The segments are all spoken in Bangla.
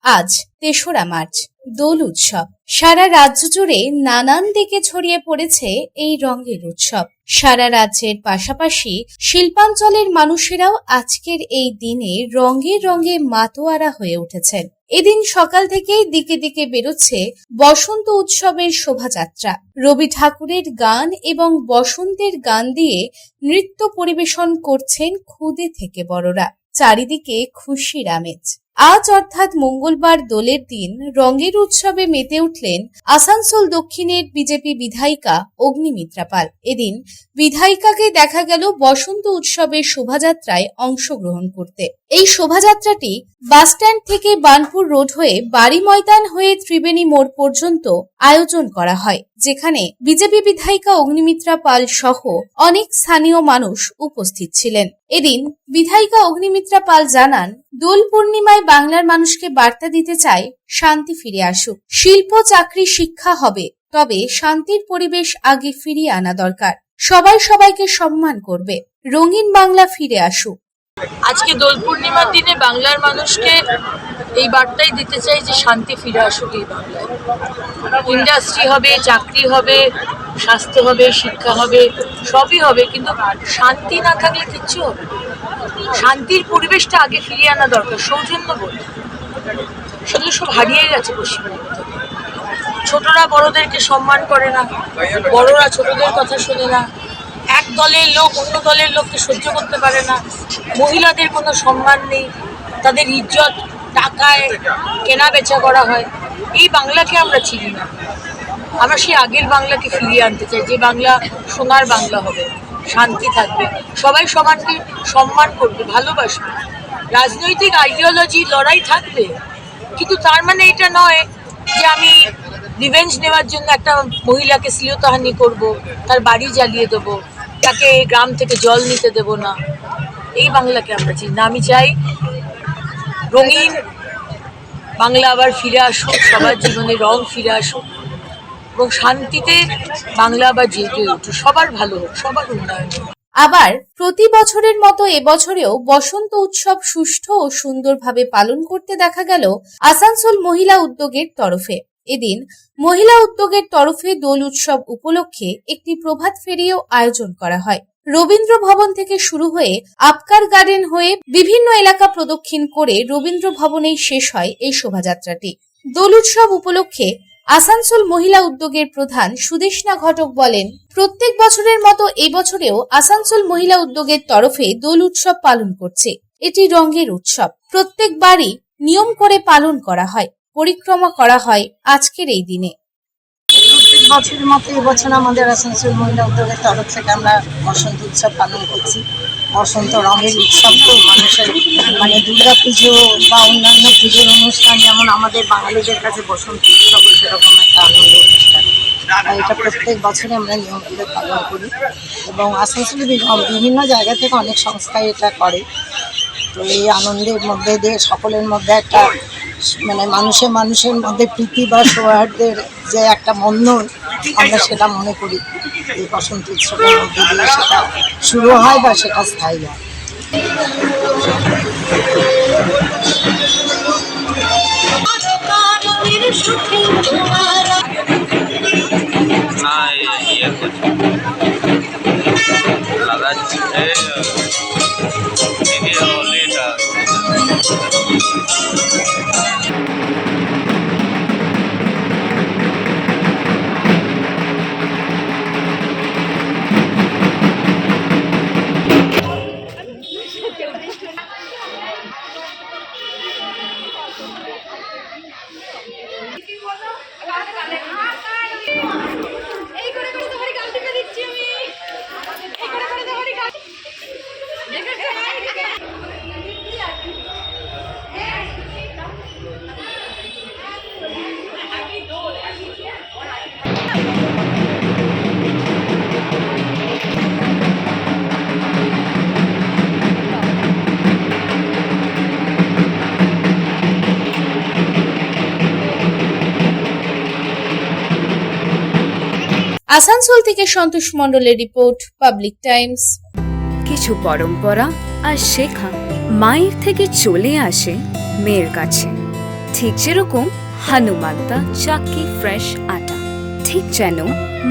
আজ ৩রা মার্চ দোল উৎসব। সারা রাজ্য জুড়ে নানান দিকে ছড়িয়ে পড়েছে এই রঙের উৎসব। সারা রাজ্যের পাশাপাশি শিল্পাঞ্চলের মানুষেরাও আজকের এই দিনে রঙে রঙে মাতোয়ারা হয়ে উঠেছেন। এদিন সকাল থেকেই দিকে দিকে বেরোচ্ছে বসন্ত উৎসবের শোভাযাত্রা। রবি ঠাকুরের গান এবং বসন্তের গান দিয়ে নৃত্য পরিবেশন করছেন ক্ষুদে থেকে বড়রা। চারিদিকে খুশির আমেজ। আজ অর্থাৎ মঙ্গলবার দোলের দিন রঙের উৎসবে মেতে উঠলেন আসানসোল দক্ষিণের বিজেপি বিধায়িকা অগ্নিমিত্রা পাল। এদিন বিধায়িকাকে দেখা গেল বসন্ত উৎসবের শোভাযাত্রায় অংশগ্রহণ করতে। এই শোভাযাত্রাটি বাসস্ট্যান্ড থেকে বার্নপুর রোড হয়ে বাড়ি ময়দান হয়ে ত্রিবেণী মোড় পর্যন্ত আয়োজন করা হয়, যেখানে বিজেপি বিধায়িকা অগ্নিমিত্রা পাল সহ অনেক স্থানীয় মানুষ উপস্থিত ছিলেন। এদিন বিধায়িকা অগ্নিমিত্রা পাল জানান, দোল পূর্ণিমায় বাংলার মানুষকে বার্তা দিতে চায় শান্তি ফিরে আসুক। শিল্প, চাকরি, শিক্ষা হবে, তবে শান্তির পরিবেশ আগে ফিরিয়ে আনা দরকার। সবাই সবাইকে সম্মান করবে। রঙিন বাংলা ফিরে আসুক। আজকে দোল পূর্ণিমার দিনে বাংলার মানুষকে এই বার্তাই দিতে চাই যে শান্তি ফিরে আসুক এই বাংলায়। ইন্ডাস্ট্রি হবে, চাকরি হবে, স্বাস্থ্য হবে, শিক্ষা হবে, সবই হবে, কিন্তু শান্তি না থাকলে কিচ্ছু হবে না। শান্তির পরিবেশটা আগে ফিরিয়ে আনা দরকার। সৌজন্যবোধ সেগুলো সব হারিয়ে গেছে পশ্চিমবঙ্গ থেকে। ছোটরা বড়দেরকে সম্মান করে না, বড়রা ছোটদের কথা শোনে না, এক দলের লোক অন্য দলের লোককে সহ্য করতে পারে না, মহিলাদের কোনো সম্মান নেই, তাদের ইজ্জত টাকায় কেনা বেচা করা হয়। এই বাংলাকে আমরা চিনি না। আমরা সেই আগের বাংলাকে ফিরিয়ে আনতে চাই, যে বাংলা সোনার বাংলা হবে, শান্তি থাকবে, সবাই সমানকে সম্মান করবে, ভালোবাসবে। রাজনৈতিক আইডিওলজি লড়াই থাকবে, কিন্তু তার মানে এটা নয় যে আমি রিভেঞ্জ নেওয়ার জন্য একটা মহিলাকে শ্লীলতাহানি করব, তার বাড়ি জ্বালিয়ে দেবো, তাকে গ্রাম থেকে জল নিতে দেব না। এই বাংলাকে আমরা চিনি না। আমি চাই রঙিন বাংলা আবার ফিরে আসুক, সবার জীবনে রং ফিরে আসুক এবং শান্তিতে বাংলা আবার জেগে উঠুক, সবার ভালো হোক, সবার উন্নয়ন হোক। আবার প্রতি বছরের মতো এবছরেও বসন্ত উৎসব সুষ্ঠু ও সুন্দরভাবে পালন করতে দেখা গেল আসানসোল মহিলা উদ্যোগের তরফে। এদিন মহিলা উদ্যোগের তরফে দোল উৎসব উপলক্ষে একটি প্রভাত ফেরিও আয়োজন করা হয়। রবীন্দ্র ভবন থেকে শুরু হয়ে আপকার গার্ডেন হয়ে বিভিন্ন এলাকা প্রদক্ষিণ করে রবীন্দ্র ভবনেই শেষ হয় এই শোভাযাত্রাটি। দোল উৎসব উপলক্ষে আসানসোল মহিলা উদ্যোগের প্রধান সুদেষ্ণা ঘটক বলেন, প্রত্যেক বছরের মতো এই বছরেও আসানসোল মহিলা উদ্যোগের তরফে দোল উৎসব পালন করছে। এটি রঙের উৎসব। প্রত্যেকবারই নিয়ম করে পালন করা হয়, পরিক্রমা করা হয় আজকের এই দিনে। প্রত্যেক বছরের মতো এবছর আমাদের আসানসোল মহিলা উদ্যোগের তরফ থেকে আমরা বসন্ত উৎসব পালন করছি। বসন্ত রঙের উৎসব তো মানুষের দুর্গা পুজো বা অন্যান্য পুজোর অনুষ্ঠান যেমন আমাদের বাঙালিদের কাছে বসন্ত উৎসব সেরকম একটা আনন্দ অনুষ্ঠান। এটা প্রত্যেক বছরে আমরা নিয়ম করে পালন করি এবং আসানসোলের বিভিন্ন জায়গা থেকে অনেক সংস্থায় এটা করে। তো এই আনন্দের মধ্যে দিয়ে সকলের মধ্যে একটা মানুষের মধ্যে প্রীতি বা সৌহার্দ্যের যে একটা বন্ধন, আমরা সেটা মনে করি এই বসন্ত উৎসবের মধ্যে দিয়ে সেটা শুরু হয় বা সেটা স্থায়ী হয়। আসানসোল থেকে সন্তোষ মণ্ডলের রিপোর্ট, পাবলিক টাইমস। কিছু পরম্পরা আর শেখা মায়ের থেকে চলে আসে মেয়ের কাছে। ঠিক যেরকম হনুমান্তা চাক্কি ফ্রেশ আটা, ঠিক যেন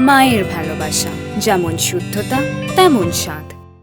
মায়ের ভালোবাসা, যেমন শুদ্ধতা তেমন স্বাদ।